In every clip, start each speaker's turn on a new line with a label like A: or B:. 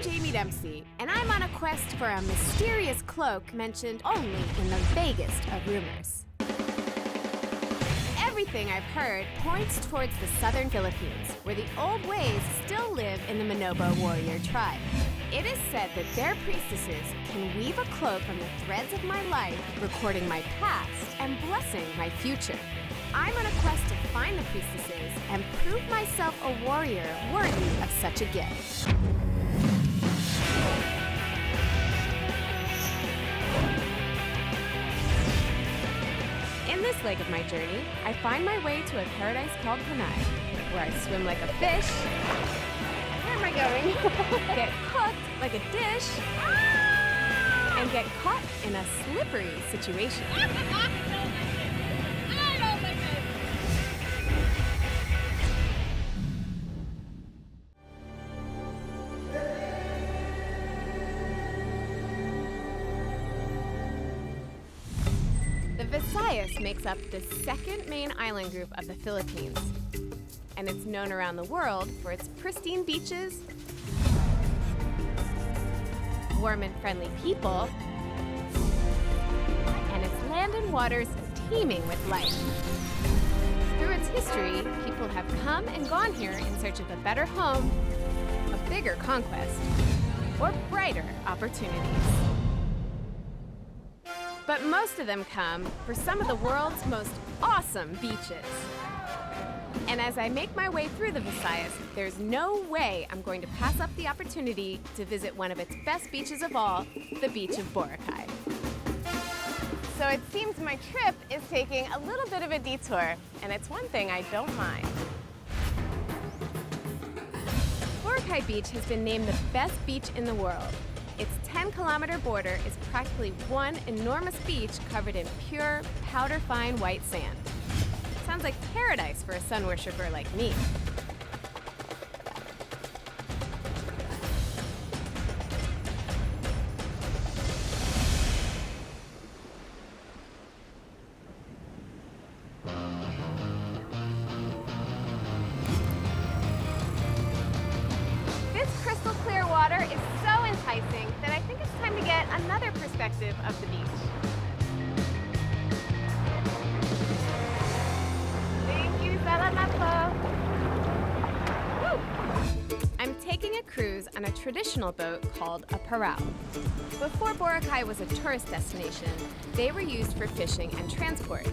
A: Jaime Dempsey, and I'm on a quest for a mysterious cloak mentioned only in the vaguest of rumors. Everything I've heard points towards the southern Philippines, where the old ways still live in the Manobo warrior tribe. It is said that their priestesses can weave a cloak from the threads of my life, recording my past and blessing my future. I'm on a quest to find the priestesses and prove myself a warrior worthy of such a gift. In this leg of my journey, I find my way to a paradise called Panay, where I swim like a fish. Where am I going? Get cooked like a dish. And get caught in a slippery situation. The Visayas makes up the second main island group of the Philippines, and it's known around the world for its pristine beaches, warm and friendly people, and its land and waters teeming with life. Through its history, people have come and gone here in search of a better home, a bigger conquest, or brighter opportunities. But most of them come for some of the world's most awesome beaches. And as I make my way through the Visayas, there's no way I'm going to pass up the opportunity to visit one of its best beaches of all, the beach of Boracay. So it seems my trip is taking a little bit of a detour, and it's one thing I don't mind. Boracay Beach has been named the best beach in the world. Its 10-kilometer border is practically one enormous beach covered in pure, powder-fine white sand. Sounds like paradise for a sun worshiper like me. This crystal clear water is so enticing that I think it's time to get another perspective of the beach. Thank you, salamat po. Woo! I'm taking a cruise on a traditional boat called a parao. Before Boracay was a tourist destination, they were used for fishing and transport.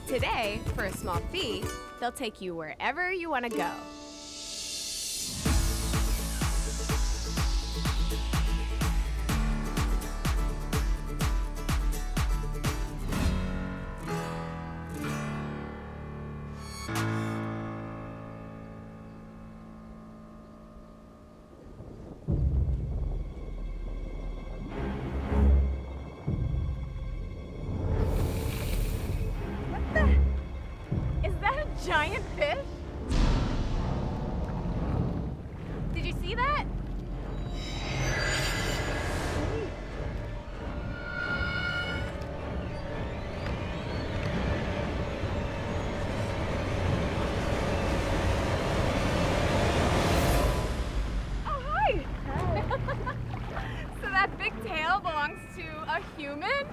A: Today, for a small fee, they'll take you wherever you want to go. Giant fish? Did you see that? Oh, hi! So that big tail belongs to a human?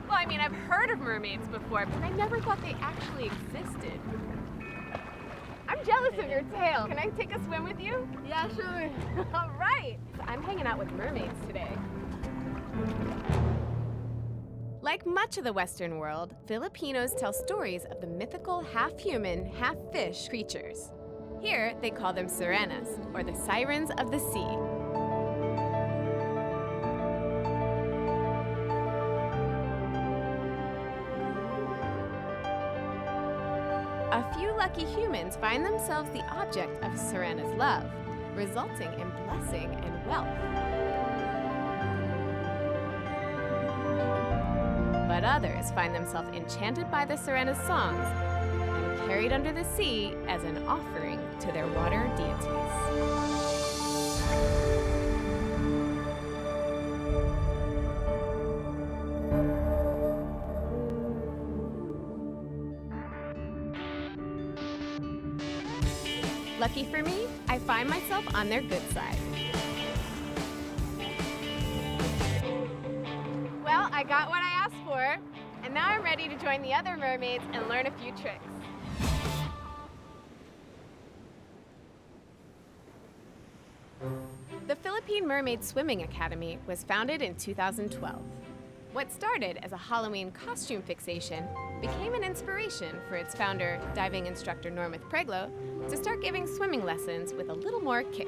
A: Well, I mean, I've heard of mermaids before, but I never thought they actually existed. I'm jealous of your tail. Can I take a swim with you?
B: Yeah, sure.
A: All right. I'm hanging out with mermaids today. Like much of the Western world, Filipinos tell stories of the mythical half-human, half-fish creatures. Here, they call them sirenas, or the sirens of the sea. A few lucky humans find themselves the object of Sirena's love, resulting in blessing and wealth. But others find themselves enchanted by the Sirena's songs and carried under the sea as an offering to their water deities. Lucky for me, I find myself on their good side. I got what I asked for, and now I'm ready to join the other mermaids and learn a few tricks. The Philippine Mermaid Swimming Academy was founded in 2012. What started as a Halloween costume fixation became an inspiration for its founder, diving instructor Normith Preglo, to start giving swimming lessons with a little more kick.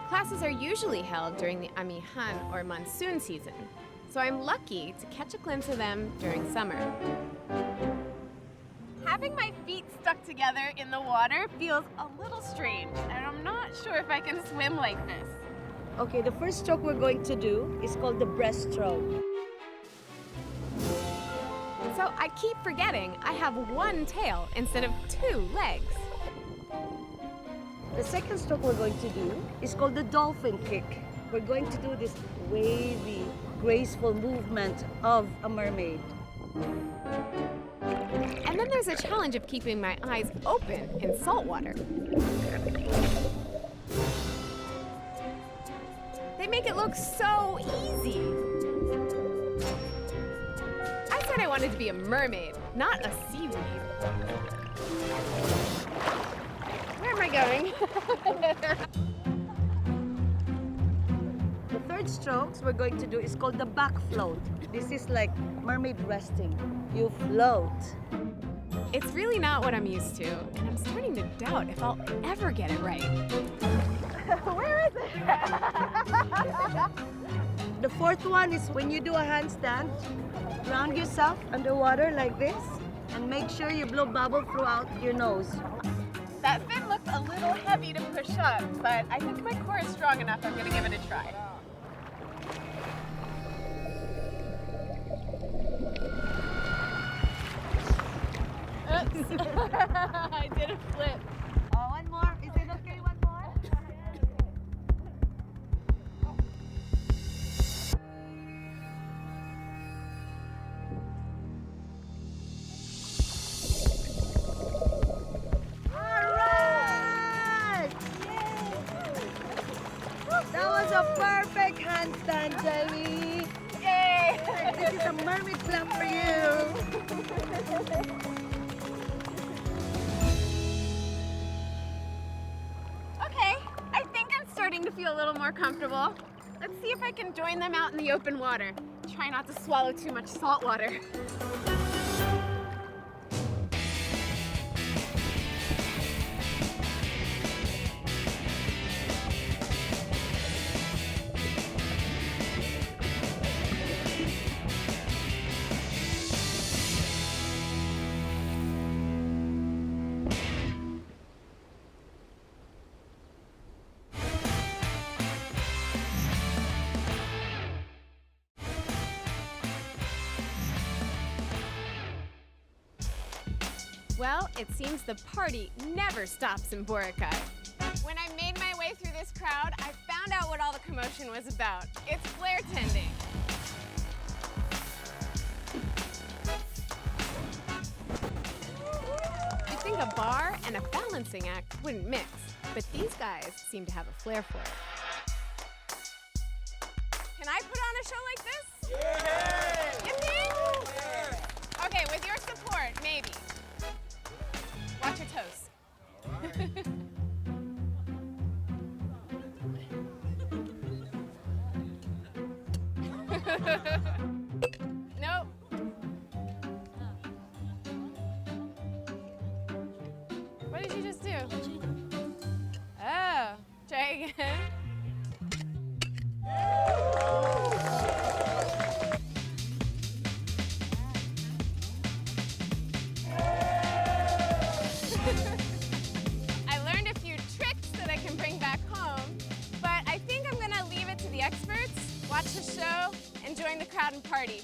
A: Classes are usually held during the amihan or monsoon season, so I'm lucky to catch a glimpse of them during summer. Having my feet stuck together in the water feels a little strange, and I'm not sure if I can swim like this.
B: Okay, the first stroke we're going to do is called the breaststroke.
A: So I keep forgetting I have one tail instead of two legs.
B: The second stroke we're going to do is called the dolphin kick. We're going to do this wavy, graceful movement of a mermaid.
A: And then there's a challenge of keeping my eyes open in salt water. They make it look so easy. I said I wanted to be a mermaid, not a seaweed. Where am I going?
B: The third strokes we're going to do is called the back float. This is like mermaid resting. You float.
A: It's really not what I'm used to, and I'm starting to doubt if I'll ever get it right. Where is it?
B: The fourth one is when you do a handstand, ground yourself underwater like this, and make sure you blow bubble throughout your nose.
A: That fin looks a little heavy to push up, but I think my core is strong enough. I'm going to give it a try. Oops. I did a flip.
B: Oh, one more. Is it okay? One more? All right! That was a perfect handstand, Jaime.
A: Yay!
B: This is a mermaid clap for you.
A: To feel a little more comfortable. Let's see if I can join them out in the open water. Try not to swallow too much salt water. Well, it seems the party never stops in Boracay. When I made my way through this crowd, I found out what all the commotion was about. It's flare tending. You'd think a bar and a balancing act wouldn't mix, but these guys seem to have a flair for it. Can I put on a show like this? Yeah! You think? Yeah. Okay, with your support, maybe. Watch your toes. Nope. What did you just do? Oh, try again. I learned a few tricks that I can bring back home, but I think I'm gonna leave it to the experts, watch the show, and join the crowd and party.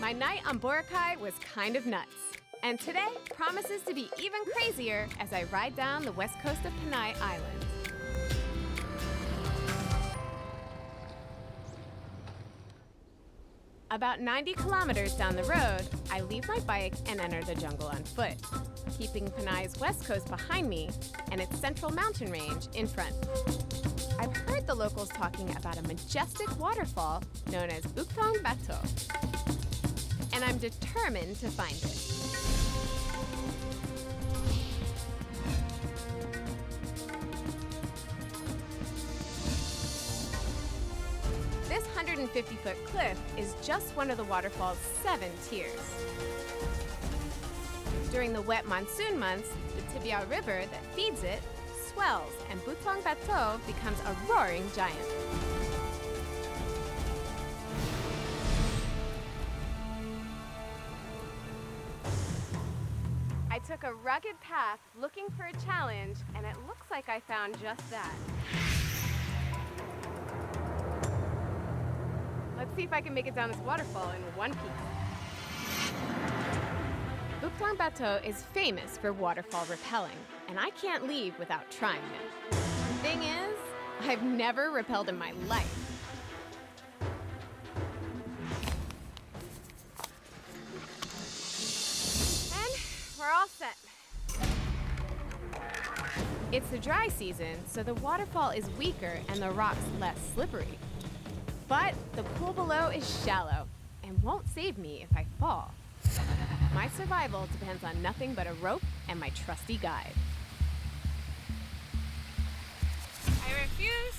A: My night on Boracay was kind of nuts. And today promises to be even crazier as I ride down the west coast of Panay Island. About 90 kilometers down the road, I leave my bike and enter the jungle on foot, keeping Panay's west coast behind me and its central mountain range in front. I've heard the locals talking about a majestic waterfall known as Bugtong Bato, and I'm determined to find it. This 150-foot cliff is just one of the waterfall's 7 tiers. During the wet monsoon months, the Tibia River that feeds it swells and Bugtong Bato becomes a roaring giant. I took a rugged path looking for a challenge, and it looks like I found just that. Let's see if I can make it down this waterfall in one piece. Bugtong Bato is famous for waterfall rappelling, and I can't leave without trying it. The thing is, I've never rappelled in my life. And we're all set. It's the dry season, so the waterfall is weaker and the rocks less slippery. But the pool below is shallow and won't save me if I fall. My survival depends on nothing but a rope and my trusty guide. I refuse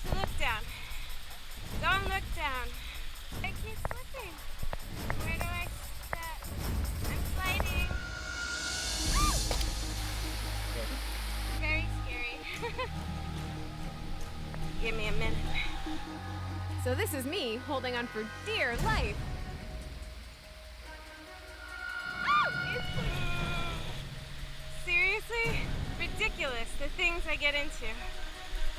A: to look down. Don't look down. I keep slipping. Where do I step? I'm sliding. Very scary. Give me a minute. So this is me holding on for dear life. Seriously? Ridiculous, the things I get into.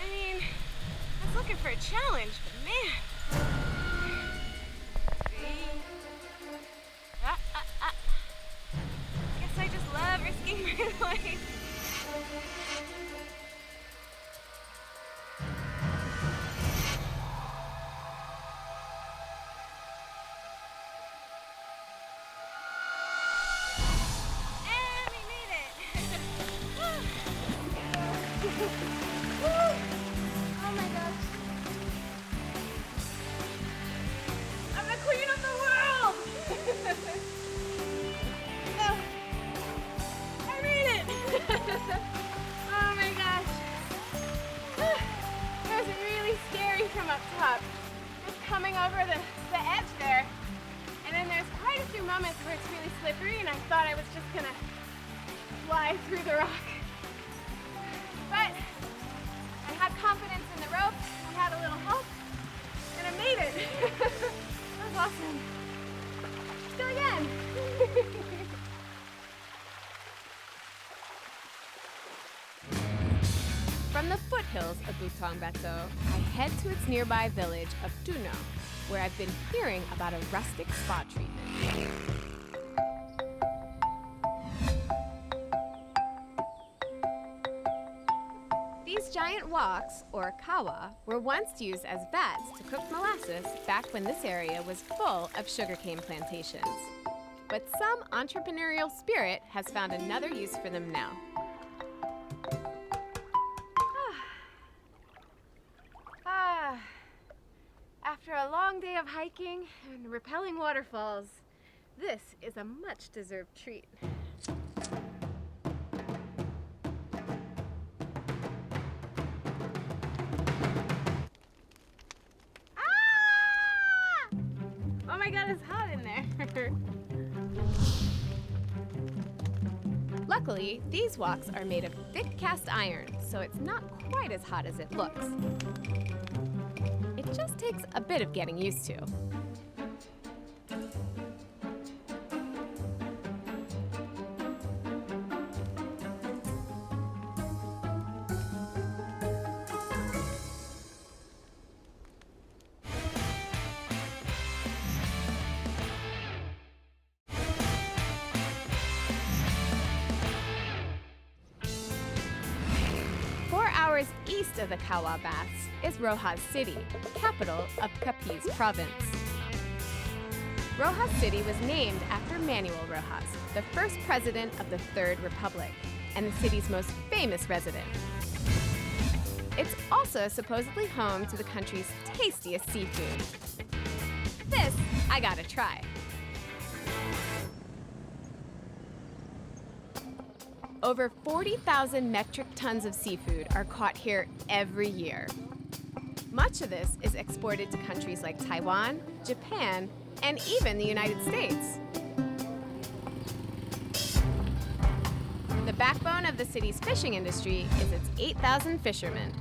A: I mean, I was looking for a challenge, but man. Guess I just love risking my life. Oh my gosh. I'm the queen of the world! Oh, I made it! Oh my gosh. That was really scary from up top. Just coming over the edge there. And then there's quite a few moments where it's really slippery and I thought I was just gonna fly through the rock. But I had confidence in the rope, I had a little help, and I made it. That was awesome. Let's go again. From the foothills of Bugtong Bato, I head to its nearby village of Tuno, where I've been hearing about a rustic spa treatment. These giant woks, or Kawa, were once used as vats to cook molasses back when this area was full of sugarcane plantations. But some entrepreneurial spirit has found another use for them now. After a long day of hiking and rappelling waterfalls, this is a much-deserved treat. Oh my god, it's hot in there. Luckily, these woks are made of thick cast iron, so it's not quite as hot as it looks. It just takes a bit of getting used to. hours east of the Kawa Baths is Rojas City, capital of Capiz Province. Rojas City was named after Manuel Rojas, the first president of the Third Republic, and the city's most famous resident. It's also supposedly home to the country's tastiest seafood. This, I gotta try. Over 40,000 metric tons of seafood are caught here every year. Much of this is exported to countries like Taiwan, Japan, and even the United States. The backbone of the city's fishing industry is its 8,000 fishermen.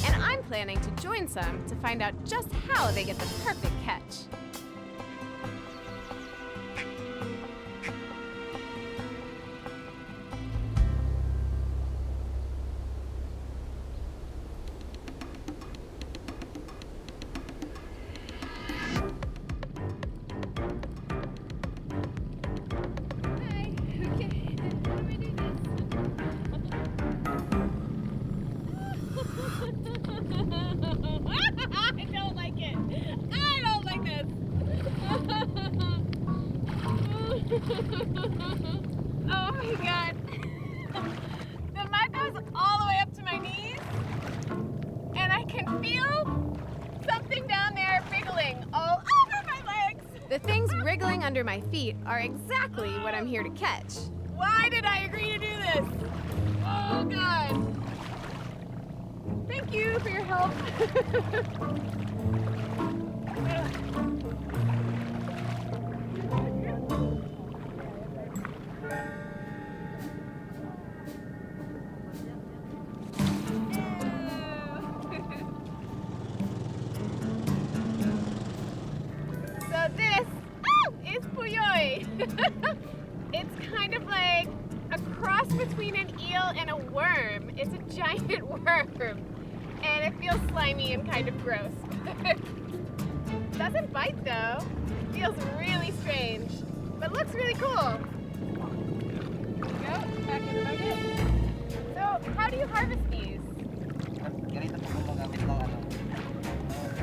A: And I'm planning to join some to find out just how they get the perfect catch.
C: Oh my god. The mud goes all the way up to my knees, and I can feel something down there wriggling all over my legs.
A: The things wriggling under my feet are exactly what I'm here to catch.
C: Why did I agree to do this? Oh god. Thank you for your help.
A: It's kind of like a cross between an eel and a worm. It's a giant worm, and it feels slimy and kind of gross. Doesn't bite though. Feels really strange, but looks really cool. Go back in the bucket. So, how do you harvest these?
D: Ganito po gumagamit ng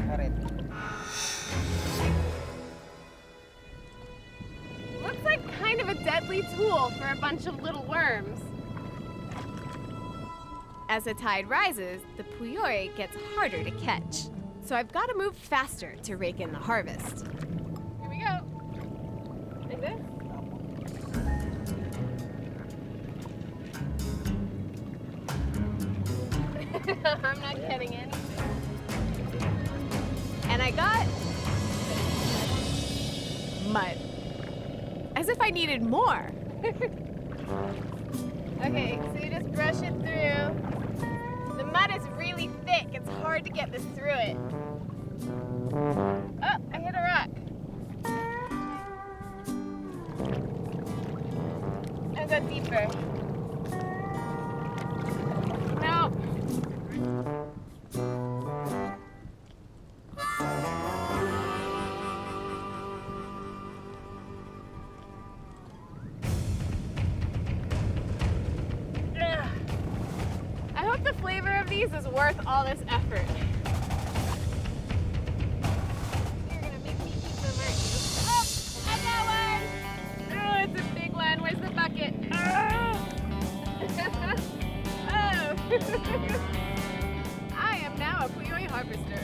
D: karet.
A: Looks like kind of a deadly tool for a bunch of little worms. As the tide rises, the puyoy gets harder to catch. So I've got to move faster to rake in the harvest.
C: Here we go. Like this? I'm not getting anything.
A: And I got mud. As if I needed more.
C: Okay, so you just brush it through. The mud is really thick. It's hard to get this through it. Oh, I hit a rock. I'll go deeper. No. The flavor of these is worth all this effort. You're gonna make me eat them, aren't you? Oh, I got one! Oh, it's a big one. Where's the bucket? Oh! Oh! I am now a puyoy harvester.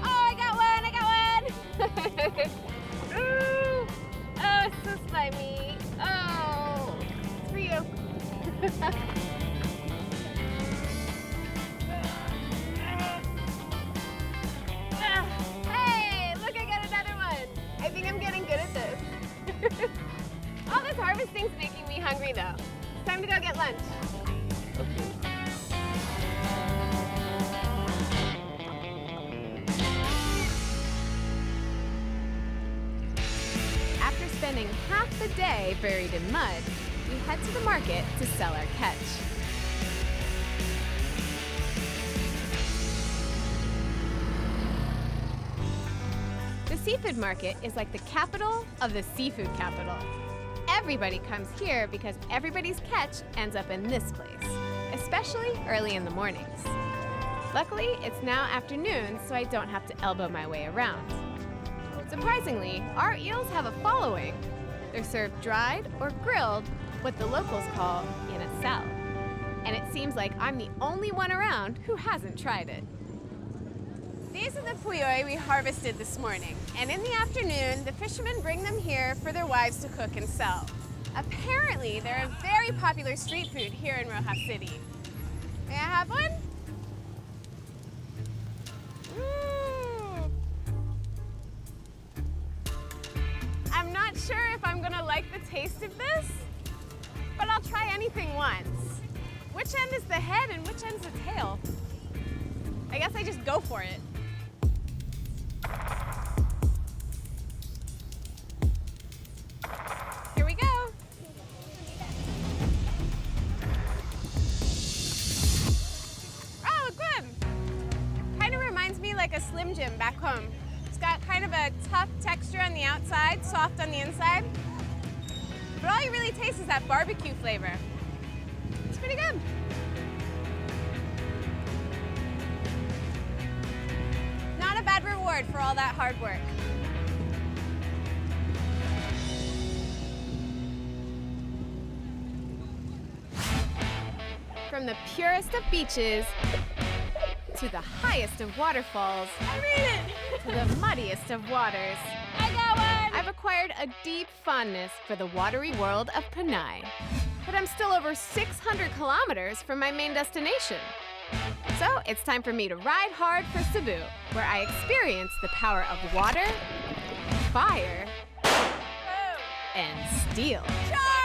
C: Oh, I got one! Ooh! Oh, it's so slimy. Oh, it's for you. Hey, look, I got another one. I think I'm getting good at this. All this harvesting's making me hungry, though. It's time to go get lunch.
A: After spending half the day buried in mud, we head to the market to sell our catch. The seafood market is like the capital of the seafood capital. Everybody comes here because everybody's catch ends up in this place, especially early in the mornings. Luckily, it's now afternoon, so I don't have to elbow my way around. Surprisingly, our eels have a following. They're served dried or grilled, what the locals call in a cell. And it seems like I'm the only one around who hasn't tried it. These are the puyoy we harvested this morning, and in the afternoon, the fishermen bring them here for their wives to cook and sell. Apparently, they're a very popular street food here in Rojas City. May I have one? I'm not sure if I'm gonna like the taste of this, but I'll try anything once. Which end is the head and which end's the tail? I guess I just go for it. Here we go. Oh, good. Kind of reminds me like a Slim Jim back home. It's got kind of a tough texture on the outside, soft on the inside. But all you really taste is that barbecue flavor. It's pretty good. Not a bad reward for all that hard work. From the purest of beaches to the highest of waterfalls, I made it! To the muddiest of waters, I got one! I've acquired a deep fondness for the watery world of Panay. But I'm still over 600 kilometers from my main destination. So it's time for me to ride hard for Cebu, where I experience the power of water, fire, and steel. Charge!